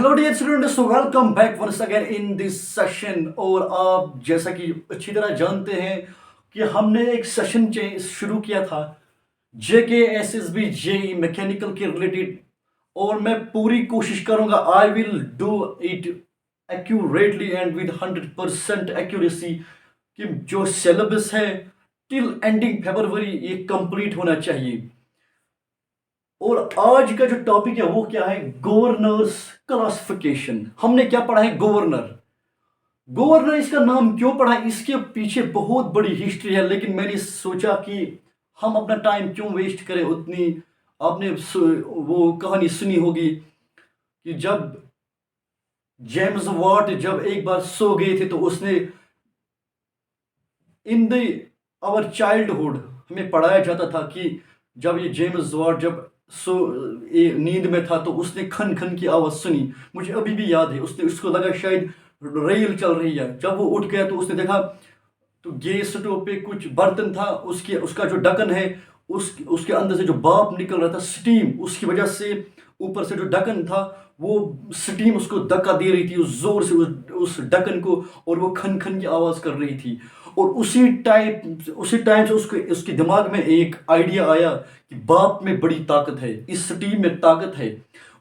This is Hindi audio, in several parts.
Hello dear students, welcome back once again in this session. और आप जैसा कि अच्छी तरह जानते हैं कि हमने एक सेशन शुरू किया था जेके एसएसबी जेई मैकेनिकल के रिलेटेड, और मैं पूरी कोशिश करूंगा, I will do it accurately and with 100% accuracy कि जो सिलेबस है टिल एंडिंग फरवरी ये कंप्लीट होना चाहिए। और आज का जो टॉपिक है वो क्या है? Governors classification. हमने क्या पढ़ा है? गवर्नर। गवर्नर इसका नाम क्यों पढ़ा है? इसके पीछे बहुत बड़ी हिस्ट्री है, लेकिन मैंने सोचा कि हम अपना टाइम क्यों वेस्ट करें उतनी। आपने वो कहानी सुनी होगी कि जब जेम्स वाट जब एक बार सो गए थे तो उसने इन द आवर चाइल्डहुड हमें पढ़ाया जाता था कि जब ये जेम्स वाट जब सो नींद में था तो उसने खन खन की आवाज़ सुनी। मुझे अभी भी याद है, उसने उसको लगा शायद रेल चल रही है। जब वो उठ गया तो उसने देखा तो गैस स्टोव पे कुछ बर्तन था, उसके उसका जो ढक्कन है उसके अंदर से जो भाप निकल रहा था, स्टीम, उसकी वजह से ऊपर से जो ढक्कन था वो स्टीम उसको धक्का दे रही थी उस जोर से उस ढक्कन को, और वो खन खन की आवाज़ कर रही थी। और उसी टाइम से उसके दिमाग में एक आइडिया आया कि भाप में बड़ी ताकत है, इस स्टीम में ताकत है।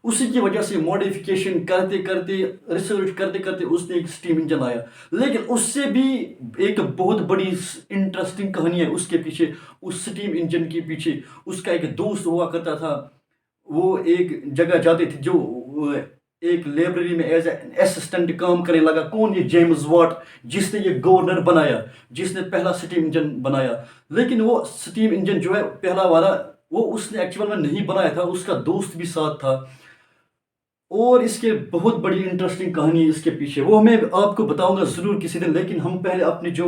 उसी की वजह से मॉडिफिकेशन करते करते, रिसर्च करते करते उसने एक स्टीम इंजन लाया। लेकिन उससे भी एक बहुत बड़ी इंटरेस्टिंग कहानी है उसके पीछे, उस स्टीम इंजन के पीछे। उसका एक दोस्त हुआ करता था, वो एक जगह जाते थे, जो एक लाइब्रेरी में एज एन असिस्टेंट काम करने लगा। कौन? ये जेम्स वाट, जिसने ये गवर्नर बनाया, जिसने पहला स्टीम इंजन बनाया। लेकिन वो स्टीम इंजन जो है पहला वाला, वो उसने एक्चुअल में नहीं बनाया था, उसका दोस्त भी साथ था। और इसके बहुत बड़ी इंटरेस्टिंग कहानी है इसके पीछे, वो मैं आपको बताऊंगा ज़रूर किसी दिन। लेकिन हम पहले अपने जो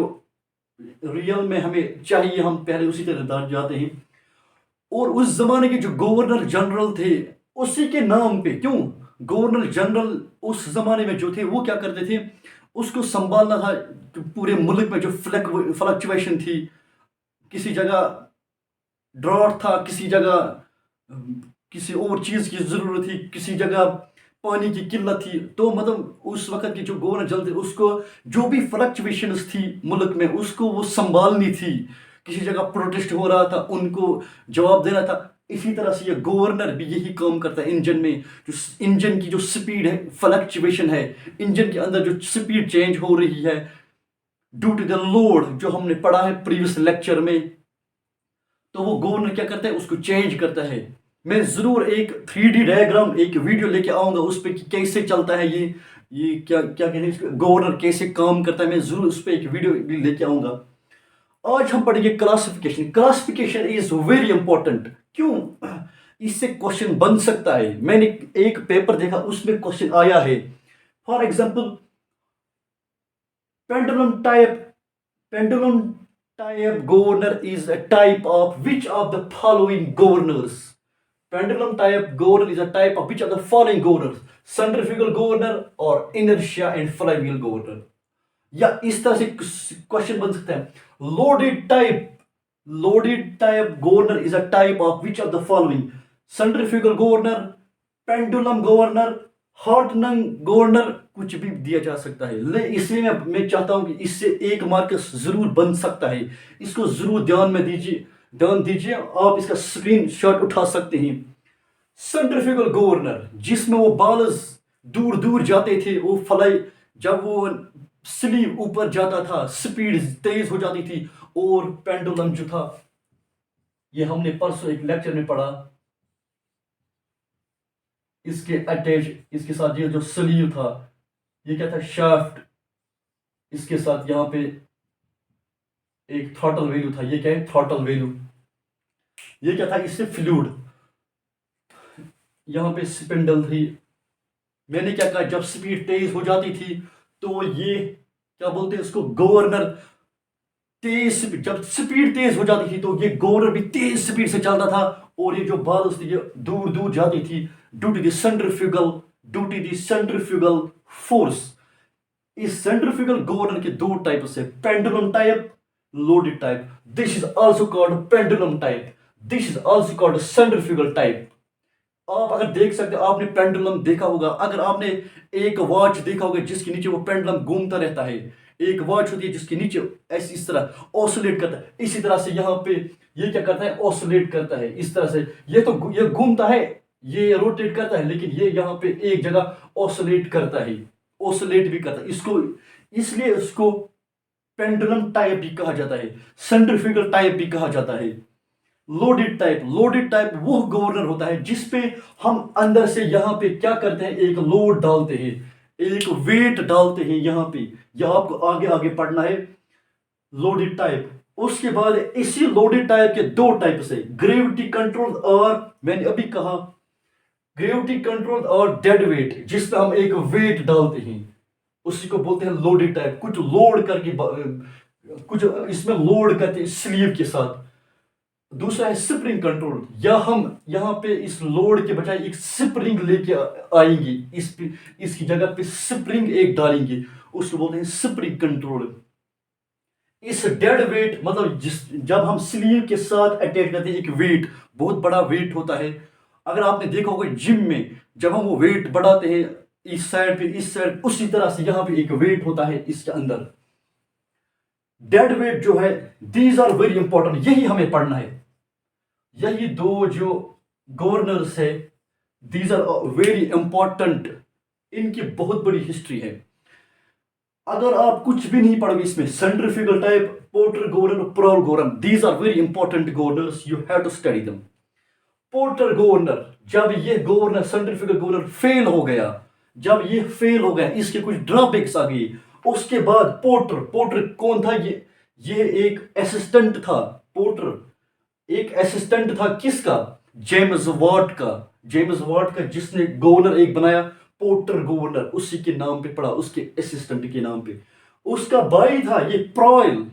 रियल में हमें चाहिए, हम पहले उसी तरह जाते हैं। और उस जमाने के जो गवर्नर जनरल थे, उसी के नाम पे क्यों गवर्नर जनरल, उस जमाने में जो थे वो क्या करते थे, उसको संभालना था पूरे मुल्क में जो फ्लक्चुएशन थी। किसी जगह ड्रॉट था, किसी जगह किसी और चीज़ की ज़रूरत थी, किसी जगह पानी की किल्लत थी। तो मतलब उस वक्त की जो गवर्नर जनरल थे उसको जो भी फ्लक्चुएशंस थी मुल्क में उसको वो संभालनी थी। किसी जगह प्रोटेस्ट हो रहा था, उनको जवाब देना था। इसी तरह से ये गवर्नर भी यही काम करता है इंजन में। जो इंजन की जो स्पीड है, फ्लक्चुएशन है, इंजन के अंदर जो स्पीड चेंज हो रही है ड्यू टू द लोड, जो हमने पढ़ा है प्रीवियस लेक्चर में, तो वो गवर्नर क्या करता है, उसको चेंज करता है। मैं जरूर एक 3D डायग्राम, एक वीडियो लेके आऊंगा उस पर कि कैसे चलता है ये क्या क्या कहते हैं, गवर्नर कैसे काम करता है। मैं जरूर उस पर एक वीडियो भी लेके आऊंगा। आज हम पढ़ेंगे classification. Classification is very important. क्यों? इससे क्वेश्चन बन सकता है। मैंने एक पेपर देखा, उसमें क्वेश्चन आया है, for example pendulum type, pendulum type governor is a type of which of the following governors? Pendulum type governor is a type of which of the following governors? Centrifugal governor or inertia and flywheel governor? या इस तरह से क्वेश्चन बन सकता है। Loaded type governor is a type of which of the following? Centrifugal governor, pendulum governor, Hartnell governor, कुछ भी दिया जा सकता है। ले इसलिए मैं चाहता हूं कि इससे एक मार्क्स जरूर बन सकता है। इसको जरूर ध्यान दीजिए। आप इसका स्क्रीन शॉट उठा सकते हैं। सेंट्रीफ्यूगल गवर्नर, जिसमें वो बॉल्स दूर दूर जाते थे, वो फ्लाई, जब वो स्लीव ऊपर जाता था स्पीड तेज हो जाती थी। और पेंडुलम जो था, ये हमने परसों एक लेक्चर में पढ़ा, इसके अटैच, इसके साथ ये जो स्लीव था, ये क्या था, शाफ्ट, इसके साथ यहाँ पे एक थ्रॉटल वैल्यू था। ये क्या है? Throttle value. ये क्या था? इससे फ्लूइड, यहाँ पे स्पिंडल थी। मैंने क्या कहा, जब स्पीड तेज हो जाती थी तो ये क्या बोलते हैं उसको, गवर्नर तेज, जब स्पीड तेज हो जाती थी तो ये गवर्नर भी तेज स्पीड से चलता था। और ये जो बाल्स थी ये दूर दूर जाती थी due to the centrifugal force. इस सेंट्रीफ्यूगल गवर्नर के दो टाइप्स है, pendulum type, loaded type. This is also called pendulum type, this is also called centrifugal type. आप अगर देख सकते हो, आपने पेंडुलम देखा होगा, अगर आपने एक वॉच देखा होगा जिसके नीचे वो पेंडुलम घूमता रहता है, एक वॉच होती है जिसके नीचे ऐसी इस तरह ऑसिलेट करता है, इसी तरह से यहाँ पे ये क्या करता है, ऑसिलेट करता है इस तरह से। ये घूमता है, ये रोटेट करता है, लेकिन ये यहाँ पे एक जगह ऑसिलेट करता है, ऑसिलेट भी करता है इसको, इसलिए उसको पेंडुलम टाइप भी कहा जाता है, सेंट्रीफ्यूगल टाइप भी कहा जाता है। लोडेड टाइप वो गवर्नर होता है जिसपे हम अंदर से यहाँ पे क्या करते हैं, एक लोड डालते हैं, एक वेट डालते हैं यहाँ पे। यह आपको आगे आगे पढ़ना है, लोडेड टाइप। उसके बाद इसी लोडेड टाइप के दो टाइप्स है, ग्रेविटी कंट्रोल, और मैंने अभी कहा ग्रेविटी कंट्रोल और डेड वेट, जिसमें हम एक वेट डालते हैं, उसी को बोलते हैं लोडेड टाइप। कुछ लोड करके कुछ इसमें लोड करते हैं स्लीव के साथ। दूसरा है स्प्रिंग कंट्रोल, या हम यहाँ पे इस लोड के बजाय एक स्प्रिंग लेके आएंगे, इसकी जगह पे स्प्रिंग एक डालेंगे, उसको बोलते हैं स्प्रिंग कंट्रोल। इस डेड वेट मतलब जब हम स्लीव के साथ अटैच करते हैं एक वेट, बहुत बड़ा वेट होता है। अगर आपने देखा होगा जिम में जब हम वो वेट बढ़ाते हैं इस साइड पे इस साइड, उसी तरह से यहाँ पे एक वेट होता है इसके अंदर। डेड वेट जो है, दीज आर वेरी इंपॉर्टेंट, यही हमें पढ़ना है। यही दो जो गवर्नर्स है, दीज आर वेरी इंपॉर्टेंट, इनकी बहुत बड़ी हिस्ट्री है। अगर आप कुछ भी नहीं पढ़ोगे इसमें, centrifugal type, porter governor, Proell governor, these are very important governors, you have to study them. Porter governor, जब ये गवर्नर सेंट्रीफ्यूगल गवर्नर फेल हो गया, जब ये फेल हो गया, इसके कुछ ड्रॉबैक्स आ गई, उसके बाद पोर्टर कौन था, ये एक असिस्टेंट था। पोर्टर एक असिस्टेंट था किसका, जेम्स वाट का, जिसने गवर्नर एक बनाया पोर्टर गवर्नर, उसी के नाम पे पड़ा, उसके असिस्टेंट के नाम पे। उसका भाई था ये प्रोइल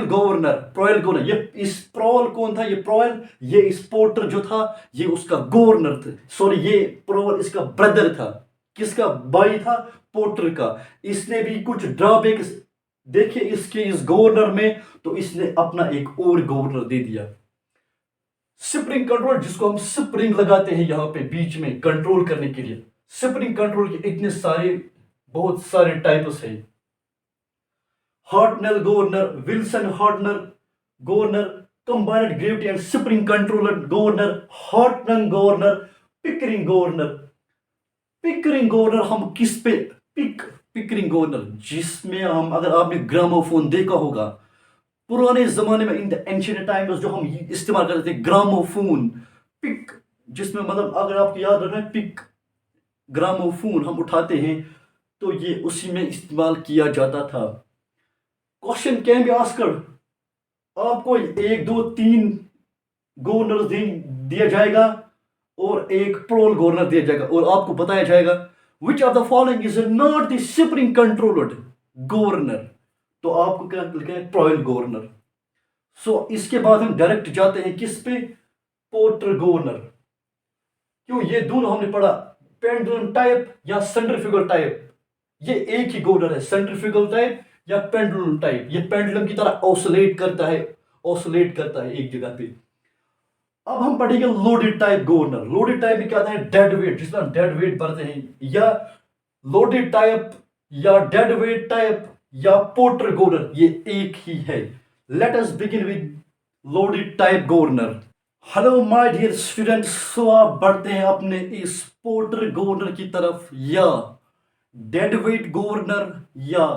गवर्नर, ये इस प्रोल कौन था, ये इस पोर्टर जो था ये उसका गवर्नर था, सॉरी ये प्रोल इसका ब्रदर था, किसका भाई था, पोर्टर का। इसने भी कुछ ड्रॉबैक्स देखे इसके इस गवर्नर में, तो इसने अपना एक और गवर्नर दे दिया। स्प्रिंग कंट्रोल, जिसको हम स्प्रिंग लगाते हैं यहाँ पे बीच में कंट्रोल करने के लिए। स्प्रिंग कंट्रोल के इतने सारे बहुत सारे टाइप्स हैं। Hartnell governor, Wilson Hartnell governor, combined gravity and spring controller governor, Hartnell governor, Pickering governor हम किस पे, पिकरिंग गवर्नर, जिसमें हम, अगर आपने ग्रामोफोन देखा होगा पुराने जमाने में, इन द एंशिएंट टाइम्स जो हम इस्तेमाल करते थे ग्रामोफोन, पिक, जिसमें मतलब अगर आपको याद रखना है, पिक ग्रामोफोन हम उठाते हैं तो ये उसी में इस्तेमाल किया जाता था। क्वेश्चन कैन बी आस्क्ड, आपको 1 2 3 गवर्नर दिया जाएगा और एक प्रोल गवर्नर दिया जाएगा, और आपको बताया जाएगा विच of the following is not the spring controlled governor, तो आपको क्या लिखा है, प्रोइल गवर्नर। सो इसके बाद हम डायरेक्ट जाते हैं किस पे, पोर्टर गवर्नर। क्यों, ये दोनों हमने पढ़ा, पेंडुलम टाइप या सेंट्रीफ्यूगल टाइप, ये एक ही गवर्नर है, सेंट्रीफ्यूगल टाइप या पेंडुलम टाइप। ये पेंडुलम की तरह ऑसिलेट करता है एक जगह पे। अब हम पढ़ेंगे loaded type governor. Loaded type में क्या आता है, डेड वेट, जिसमें हम डेड वेट भरते हैं, या लोडेड टाइप या डेड वेट टाइप या पोर्टर गवर्नर, ये एक ही है। Let us begin with loaded type governor. Hello my dear students, so आप बढ़ते हैं अपने इस पोर्टर गवर्नर की तरफ, या डेड वेट गवर्नर या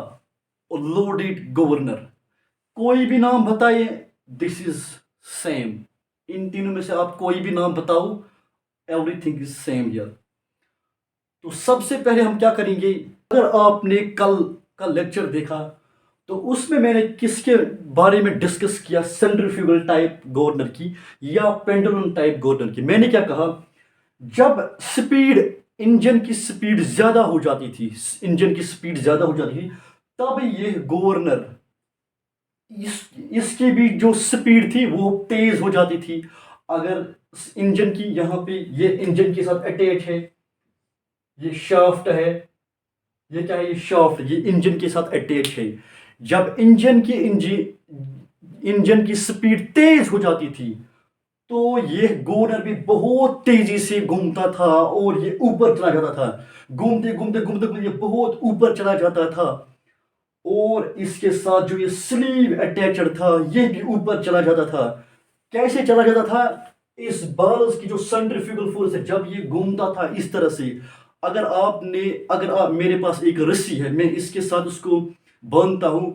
लोडेड गवर्नर, कोई भी नाम बताइए, दिस इज सेम। इन तीनों में से आप कोई भी नाम बताओ, एवरीथिंग इज सेम यार। तो सबसे पहले हम क्या करेंगे, अगर आपने कल का लेक्चर देखा तो उसमें मैंने किसके बारे में डिस्कस किया, सेंट्रीफ्यूगल टाइप गवर्नर की या पेंडुलम टाइप गवर्नर की। मैंने क्या कहा, जब स्पीड, इंजन की स्पीड ज्यादा हो जाती थी, तब ये गवर्नर, इसकी भी जो स्पीड थी वो तेज हो जाती थी। अगर इंजन की, यहाँ पे ये इंजन के साथ अटैच है, ये शाफ्ट है, ये क्या है, ये शाफ्ट, ये इंजन के साथ अटैच है। जब इंजन की स्पीड तेज हो जाती थी तो ये गवर्नर भी बहुत तेजी से घूमता था और ये ऊपर चला जाता था। घूमते घूमते घूमते घूमते ये बहुत ऊपर चला जाता था। और इसके साथ जो ये स्लीव अटैचर था ये भी ऊपर चला जाता था। कैसे चला जाता था? इस बाल्स की जो सेंट्रीफ्यूगल फोर्स है, जब ये घूमता था इस तरह से, अगर आप मेरे पास एक रस्सी है, मैं इसके साथ उसको बांधता हूं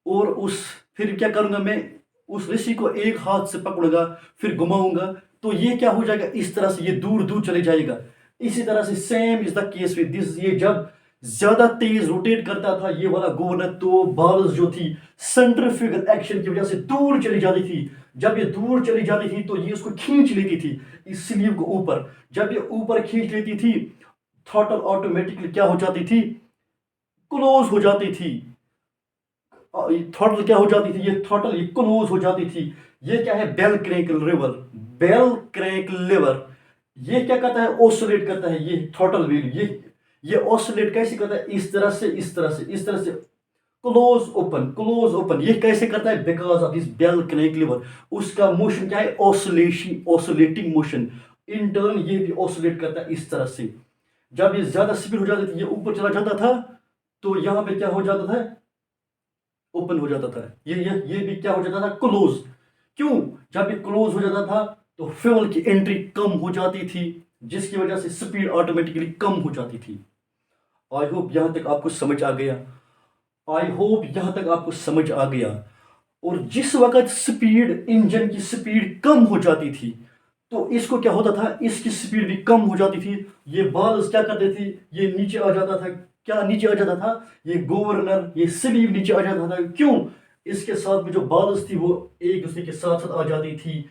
और फिर क्या करूंगा, मैं उस रस्सी को एक हाथ से पकड़ूंगा फिर घुमाऊंगा, तो ये क्या हो जाएगा, इस तरह से ये दूर दूर चले जाएगा। इसी तरह से same is the case with this. ये जब ज्यादा तेज रोटेट करता था ये वाला गवर्नर, तो बाल्स जो थी सेंट्रीफ्यूगल एक्शन की वजह से दूर चली जाती थी। जब ये दूर चली जाती थी तो ये उसको खींच लेती थी इस स्लीव को ऊपर। जब ये ऊपर खींच लेती थी, थ्रॉटल ऑटोमेटिकली क्या हो जाती थी, क्लोज हो जाती थी। थ्रॉटल क्या हो जाती थी, ये थ्रॉटल ये क्लोज हो जाती थी। ये क्या है, bell crank lever. Bell crank lever ये क्या करता है, ऑसिलेट करता है ये थ्रॉटल व्हील। ये ऑसिलेट कैसे करता है, इस तरह से इस तरह से इस तरह से, क्लोज ओपन क्लोज ओपन। ये कैसे करता है, because of this bell crank lever. उसका मोशन क्या है, oscillation, oscillating motion. In turn ये भी ऑसिलेट करता है इस तरह से। जब ये ज्यादा स्पीड हो जाती थी, ये ऊपर चला जाता था, तो यहां पे क्या हो जाता था, ओपन हो जाता था। ये भी क्या हो जाता था, क्लोज। क्यों? जब ये क्लोज हो जाता था तो फ्यूल की एंट्री कम हो जाती थी, जिसकी वजह से स्पीड ऑटोमेटिकली कम हो जाती थी। आई होप यहां तक आपको समझ आ गया। आई होप यहां तक आपको समझ आ गया। और जिस वक्त स्पीड, इंजन की स्पीड कम हो जाती थी, तो इसको क्या होता था, इसकी स्पीड भी कम हो जाती थी। ये बाल्स क्या करते थे, ये नीचे आ जाता था। क्या नीचे आ जाता था, ये गवर्नर, ये स्लीव नीचे आ जाता था। क्यों? इसके साथ में जो बाल्स थी वो एक दूसरे के साथ साथ आ जाती थी।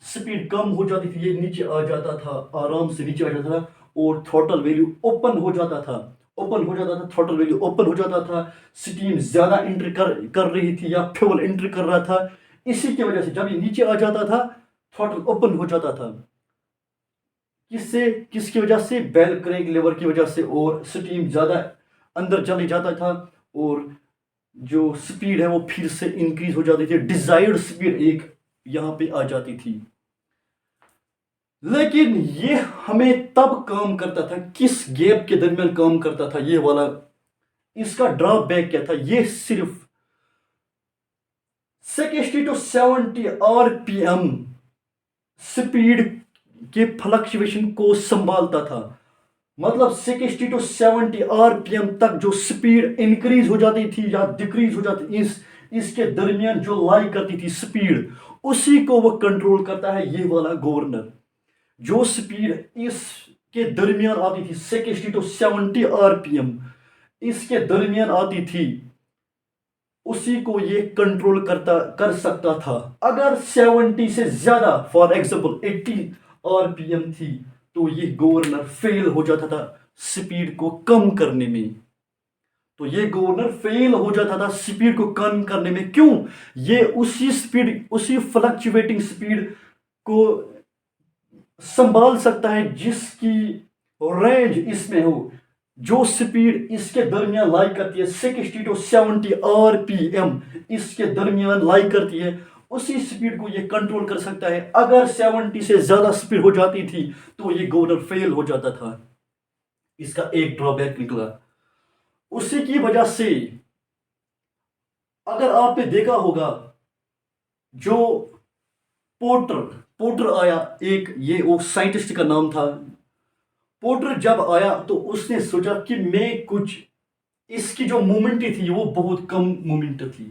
स्पीड कम हो जाती थी, ये नीचे आ जाता था, आराम से नीचे आ जाता था और थ्रॉटल वैल्यू ओपन हो जाता था। ओपन हो जाता था, थ्रॉटल वैल्यू ओपन हो जाता था। स्टीम ज्यादा एंटर कर रही थी या फ्यूल एंटर कर रहा था। इसी की वजह से जब ये नीचे आ जाता था, थ्रॉटल ओपन हो जाता था। किससे, किसकी वजह से, बेल क्रैंक लीवर की वजह से। और स्टीम ज्यादा अंदर चले जाता था और जो स्पीड है वो फिर से इंक्रीज हो जाती थी। डिजायर्ड स्पीड एक यहां पे आ जाती थी। लेकिन ये हमें तब काम करता था, किस गैप के दरमियान काम करता था ये वाला। इसका ड्रॉबैक क्या था, ये सिर्फ 60 to 70 आरपीएम स्पीड के फ्लक्चुएशन को संभालता था। मतलब 60 to 70 आरपीएम तक जो स्पीड इंक्रीज हो जाती थी या डिक्रीज हो जाती, इसके दरमियान जो लाई करती थी स्पीड, उसी को वो कंट्रोल करता है ये वाला गवर्नर। जो स्पीड इसके दरमियान आती थी 60 to 70 आरपीएम, इसके दरमियान आती थी, उसी को ये कंट्रोल कर सकता था। अगर 70 से ज्यादा, फॉर एग्जांपल 80 आरपीएम थी, तो ये गवर्नर फेल हो जाता था स्पीड को कम करने में। तो ये गवर्नर फेल हो जाता था स्पीड को कम करने में। क्यों? ये उसी स्पीड, उसी फ्लक्चुएटिंग स्पीड को संभाल सकता है जिसकी रेंज इसमें हो। जो स्पीड इसके दरमियान लाई करती है 60 to 70 आरपीएम, इसके दरमियान लाई करती है, उसी स्पीड को ये कंट्रोल कर सकता है। अगर 70 से ज्यादा स्पीड हो जाती थी तो ये गवर्नर फेल हो जाता था। इसका एक ड्रॉबैक निकला। उसी की वजह से अगर आपने देखा होगा, जो पोर्टर पोर्टर आया एक, ये वो साइंटिस्ट का नाम था। पोर्टर जब आया तो उसने सोचा कि मैं कुछ, इसकी जो मोमेंट थी वो बहुत कम मोमेंट थी।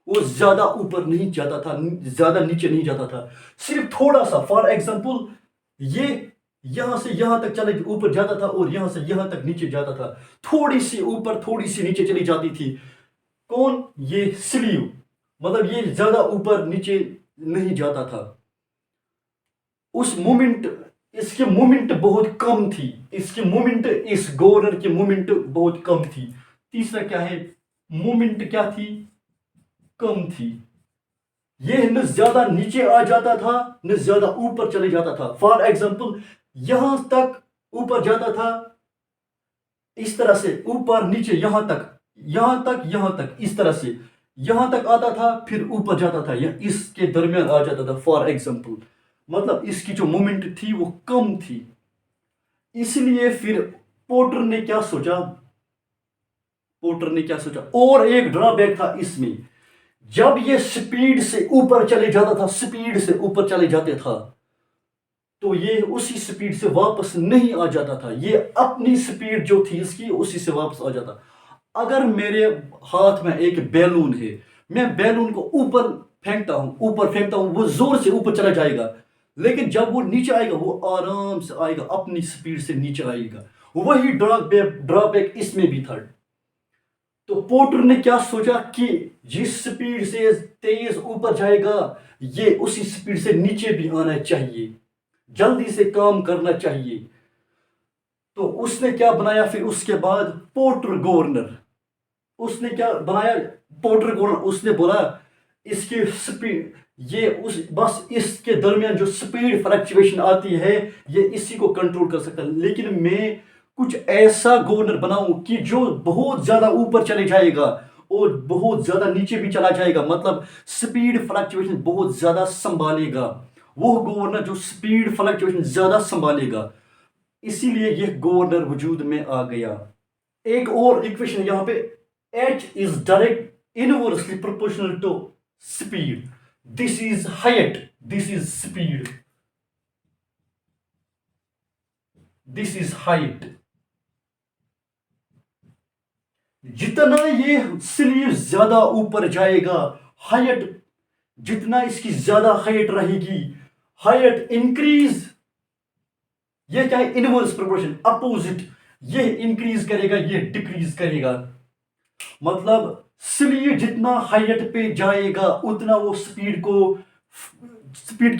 वो ज्यादा ऊपर नहीं जाता था, ज्यादा नीचे नहीं जाता था, सिर्फ थोड़ा सा। फॉर एग्जांपल ये यहां से यहां तक चले ऊपर जाता था और यहां से यहां तक नीचे जाता था। थोड़ी सी ऊपर थोड़ी सी नीचे चली जाती थी। कौन? ये स्लीव। मतलब ये ज्यादा ऊपर नीचे नहीं जाता था। उस मोमेंट, इसकी मोमेंट बहुत कम थी। इसकी मोमेंट, इस गवर्नर की मोमेंट बहुत कम थी। तीसरा क्या है, मोमेंट क्या थी, कम थी। यह न ज्यादा नीचे आ जाता था न ज्यादा ऊपर चले जाता था। फॉर एग्जांपल यहां तक ऊपर जाता था इस तरह से, ऊपर नीचे, यहां तक यहां तक यहां तक, इस तरह से यहां तक आता था, फिर ऊपर जाता था या इसके दरमियान आ जाता था। फॉर एग्जांपल मतलब इसकी जो मूवमेंट थी वो कम थी। इसलिए फिर पोर्टर ने क्या सोचा, और एक ड्रॉबैक था इसमें, जब ये स्पीड से ऊपर चले जाता था, स्पीड से ऊपर चले जाते था, तो ये उसी स्पीड से वापस नहीं आ जाता था। ये अपनी स्पीड जो थी इसकी उसी से वापस आ जाता। अगर मेरे हाथ में एक बैलून है, मैं बैलून को ऊपर फेंकता हूं, वो जोर से ऊपर चला जाएगा, लेकिन जब वो नीचे आएगा वो आराम से आएगा, अपनी स्पीड से नीचे आएगा। वही ड्रॉबैक इसमें भी था। तो पोर्टर ने क्या सोचा कि जिस स्पीड से तेज ऊपर जाएगा, ये उसी स्पीड से नीचे भी आना चाहिए, जल्दी से काम करना चाहिए। तो उसने क्या बनाया फिर उसके बाद, पोर्टर गवर्नर। उसने क्या बनाया, पोर्टर गवर्नर। उसने बोला इसकी स्पीड, ये उस बस इसके दरमियान जो स्पीड फ्लक्चुएशन आती है, ये इसी को कंट्रोल कर सकता है, लेकिन मैं कुछ ऐसा गवर्नर बनाऊं कि जो बहुत ज्यादा ऊपर चले जाएगा और बहुत ज्यादा नीचे भी चला जाएगा, मतलब स्पीड फ्लक्चुएशन बहुत ज्यादा संभालेगा। वो गवर्नर जो स्पीड फ्लक्चुएशन ज्यादा संभालेगा, इसीलिए यह गवर्नर वजूद में आ गया। एक और इक्वेशन यहां पे, h is direct inversely proportional to speed. This is height, this is speed, this is height. जितना ये स्लीव ज्यादा ऊपर जाएगा, हाइट, जितना इसकी ज्यादा हाइट रहेगी, हाइट इंक्रीज, ये क्या है, इनवर्स प्रोपोर्शन, अपोजिट। ये इंक्रीज करेगा, ये डिक्रीज करेगा। मतलब स्लीव जितना हाइट पे जाएगा उतना वो स्पीड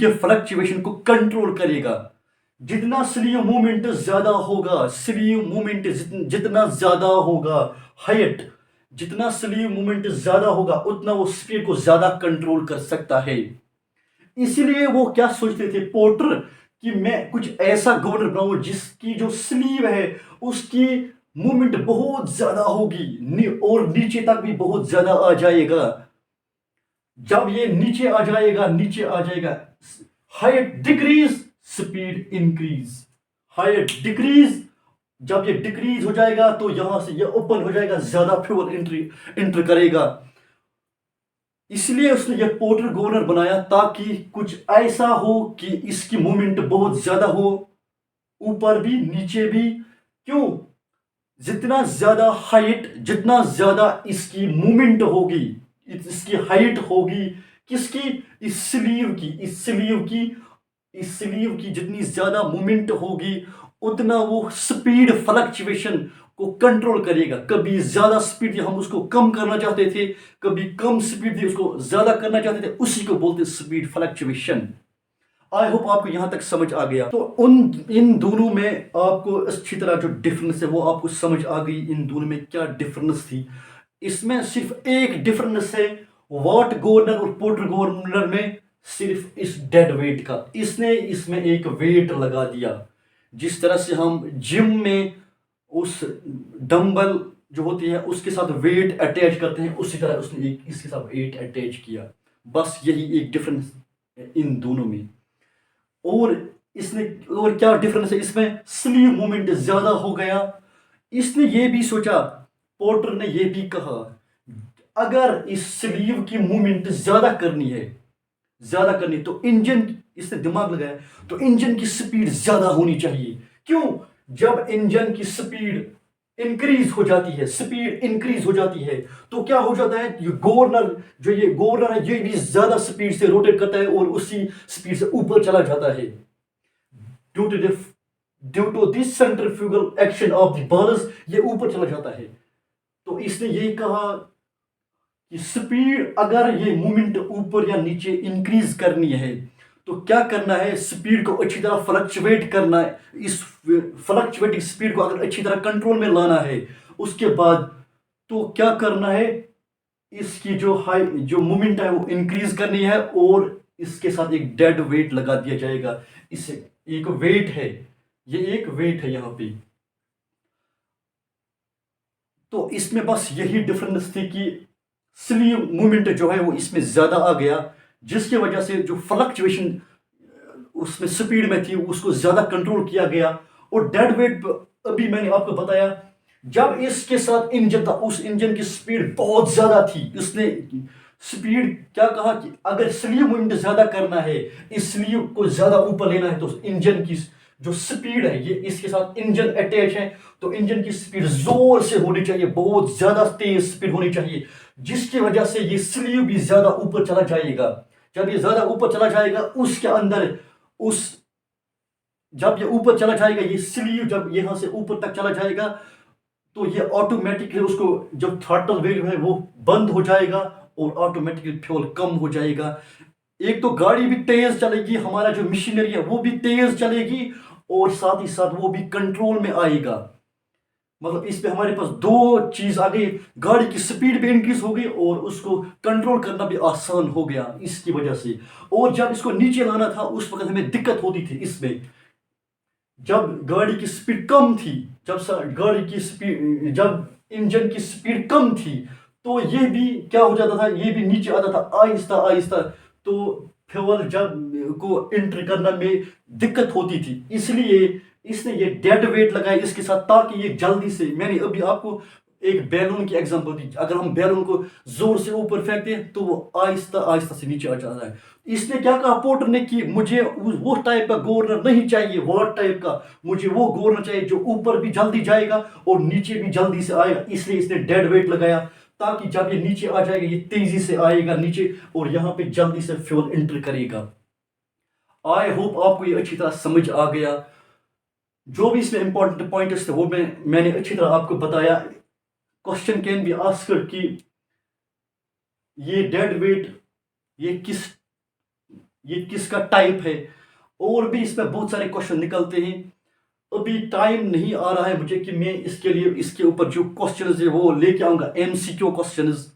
के फ्लक्चुएशन को कंट्रोल करेगा। जितना स्लीव मूवमेंट ज्यादा होगा, स्लीव मूवमेंट जितना ज्यादा होगा, हाइट जितना स्लीव मूवमेंट ज्यादा होगा, उतना वो स्पीड को ज्यादा कंट्रोल कर सकता है। इसलिए वो क्या सोचते थे पोर्टर, कि मैं कुछ ऐसा गवर्नर बनाऊं जिसकी जो स्लीव है उसकी मूवमेंट बहुत ज्यादा होगी, और नीचे तक भी बहुत ज्यादा आ जाएगा। जब ये नीचे आ जाएगा, height decrease, speed increase, height decrease. जब ये डिक्रीज हो जाएगा तो यहां से ये ओपन हो जाएगा, ज्यादा फ्यूल इंटर करेगा। इसलिए उसने ये पोर्टर गवर्नर बनाया, ताकि कुछ ऐसा हो कि इसकी मूवमेंट बहुत ज्यादा हो, ऊपर भी नीचे भी। क्यों? जितना ज्यादा हाइट, जितना ज्यादा इसकी मूवमेंट होगी, इसकी हाइट होगी, किसकी, इस स्लीव की जितनी ज्यादा मूवमेंट होगी, उतना वो स्पीड फ्लक्चुएशन को कंट्रोल करेगा। कभी ज्यादा स्पीड हम उसको कम करना चाहते थे, कभी कम स्पीड थी उसको ज्यादा करना चाहते थे, उसी को बोलते स्पीड फ्लक्चुएशन। आई होप आपको यहां तक समझ आ गया। तो इन दोनों में आपको अच्छी तरह जो डिफरेंस है वो आपको समझ आ गई, इन दोनों में क्या डिफरेंस थी। इसमें सिर्फ एक डिफरेंस है, वॉट गवर्नर और पोर्टर गवर्नर में, सिर्फ इस डेड वेट का। इसने इसमें एक वेट लगा दिया। जिस तरह से हम जिम में उस डंबल जो होती है उसके साथ वेट अटैच करते हैं, उसी तरह उसने एक इसके साथ वेट अटैच किया। बस यही एक डिफरेंस है इन दोनों में। और इसने, और क्या डिफरेंस है इसमें, स्लीव मूवमेंट ज्यादा हो गया। इसने ये भी सोचा, पोर्टर ने ये भी कहा, अगर इस स्लीव की मूवमेंट ज्यादा करनी तो इंजन, इसने दिमाग लगाया, तो इंजन की स्पीड ज्यादा होनी चाहिए। क्यों? जब इंजन की स्पीड इंक्रीज हो जाती है, तो क्या हो जाता है, ये गवर्नर है, ये भी ज्यादा स्पीड से रोटेट करता है और उसी स्पीड से ऊपर चला जाता है। Due to this centrifugal action of the balls, ये ऊपर चला जाता है। तो इसने यही कहा कि स्पीड, अगर ये मूवमेंट ऊपर या नीचे इंक्रीज करनी है, तो क्या करना है, स्पीड को अच्छी तरह फ्लक्चुएट करना है। इस फ्लक्चुएटिंग स्पीड को अगर अच्छी तरह कंट्रोल में लाना है, उसके बाद तो क्या करना है, इसकी जो मूवमेंट है वो इंक्रीज करनी है, और इसके साथ एक डेड वेट लगा दिया जाएगा। इसे एक वेट है, ये एक वेट है यहां पे। तो इसमें बस यही डिफरेंस थी कि स्लीव मूवमेंट जो है वो इसमें ज्यादा आ गया, जिसकी वजह से जो फ्लक्चुएशन उसमें स्पीड में थी उसको ज़्यादा कंट्रोल किया गया। और डेड वेट अभी मैंने आपको बताया, जब इसके साथ इंजन था उस इंजन की स्पीड बहुत ज़्यादा थी। उसने स्पीड क्या कहा कि अगर स्लीव मूवमेंट ज़्यादा करना है, इस स्लीव को ज़्यादा ऊपर लेना है, तो इंजन की जो स्पीड है, ये इसके साथ इंजन अटैच है, तो इंजन की स्पीड जोर से होनी चाहिए, बहुत ज़्यादा तेज स्पीड होनी चाहिए, जिसकी वजह से ये स्लीव भी ज़्यादा ऊपर चला जाएगा। जब ये ज़्यादा ऊपर चला जाएगा उसके अंदर उस जब ये ऊपर चला जाएगा, ये स्लीव जब यहां से ऊपर तक चला जाएगा, तो ये ऑटोमेटिकली उसको जो थ्रॉटल वेल्व है वो बंद हो जाएगा और ऑटोमेटिकली फ्यूल कम हो जाएगा। एक तो गाड़ी भी तेज चलेगी, हमारा जो मशीनरी है वो भी तेज चलेगी, और साथ ही साथ वो भी कंट्रोल में आएगा। मतलब इस पे हमारे पास दो चीज आ गई, गाड़ी की स्पीड भी इंक्रीज हो गई और उसको कंट्रोल करना भी आसान हो गया इसकी वजह से। और जब इसको नीचे लाना था उस वक्त हमें दिक्कत होती थी इसमें, जब गाड़ी की स्पीड कम थी, गाड़ी की स्पीड जब इंजन की स्पीड कम थी, तो ये भी क्या हो जाता था, ये भी नीचे आता था आहिस्ता आहिस्ता, तो फ्यूल जब को एंटर करना में दिक्कत होती थी। इसलिए इसने ये डेड वेट लगाया इसके साथ, ताकि ये जल्दी से, मैंने अभी आपको एक बैलून की एग्जांपल दी, अगर हम बैलून को जोर से ऊपर फेंकते हैं तो वो आहिस्ता आहिस्ता से नीचे आ जाता है। इसने क्या कहा पोर्टर ने कि मुझे वो टाइप का गवर्नर नहीं चाहिए, वाट टाइप का, मुझे वो गवर्नर चाहिए जो ऊपर भी जल्दी जाएगा और नीचे भी जल्दी से आएगा। इसलिए इसने डेड वेट लगाया, ताकि जब ये नीचे आ जाएगा ये तेजी से आएगा नीचे और यहाँ पे जल्दी से फ्यूल एंटर करेगा। आई होप आपको ये अच्छी तरह समझ आ गया। जो भी इसमें इंपॉर्टेंट पॉइंट्स थे वो मैंने अच्छी तरह आपको बताया। क्वेश्चन कैन बी आस्क्ड कि ये डेड वेट ये किसका टाइप है, और भी इसमें बहुत सारे क्वेश्चन निकलते हैं। अभी टाइम नहीं आ रहा है मुझे कि मैं इसके लिए इसके ऊपर जो क्वेश्चंस है वो लेके आऊंगा, एमसीक्यू क्वेश्चंस।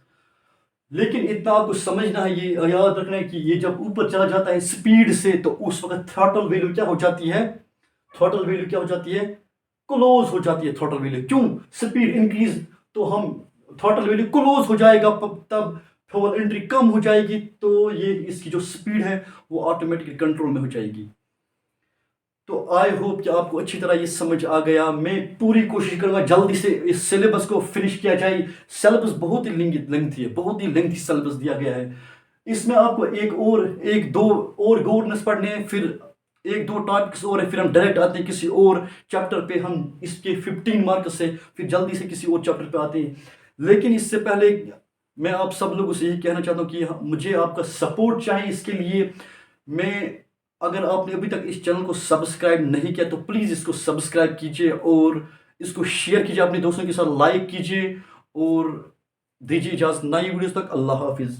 लेकिन इतना आपको समझना है, ये याद रखना है कि ये जब ऊपर चला जाता है स्पीड से, तो उस वक्त थ्रॉटल वैल्यू क्या हो जाती है, थ्रॉटल वैल्यू क्या हो जाती है, क्लोज हो जाती है थ्रॉटल वैल्यू। क्यों, स्पीड इंक्रीज, तो हम थ्रॉटल वैल्यू क्लोज हो जाएगा, तब फ्यूल एंट्री कम हो जाएगी, तो ये इसकी जो स्पीड है वो ऑटोमेटिकली कंट्रोल में हो जाएगी। तो आई होप कि आपको अच्छी तरह ये समझ आ गया। मैं पूरी कोशिश करूंगा जल्दी से इस सिलेबस को फिनिश किया जाए। सिलेबस बहुत ही लेंथी है, बहुत ही लेंथी सिलेबस दिया गया है। इसमें आपको एक दो और गवर्नेंस पढ़ने हैं, फिर एक दो टॉपिक्स और है, फिर हम डायरेक्ट आते हैं किसी और चैप्टर पे। हम इसके 15 मार्क्स से फिर जल्दी से किसी और चैप्टर पे आते हैं। लेकिन इससे पहले मैं आप सब लोगों से यही कहना चाहता हूँ कि मुझे आपका सपोर्ट चाहिए। इसके लिए अगर आपने अभी तक इस चैनल को सब्सक्राइब नहीं किया तो प्लीज़ इसको सब्सक्राइब कीजिए और इसको शेयर कीजिए अपने दोस्तों के साथ, लाइक कीजिए और दीजिए इजाज़त नई वीडियोस तक। अल्लाह हाफिज़।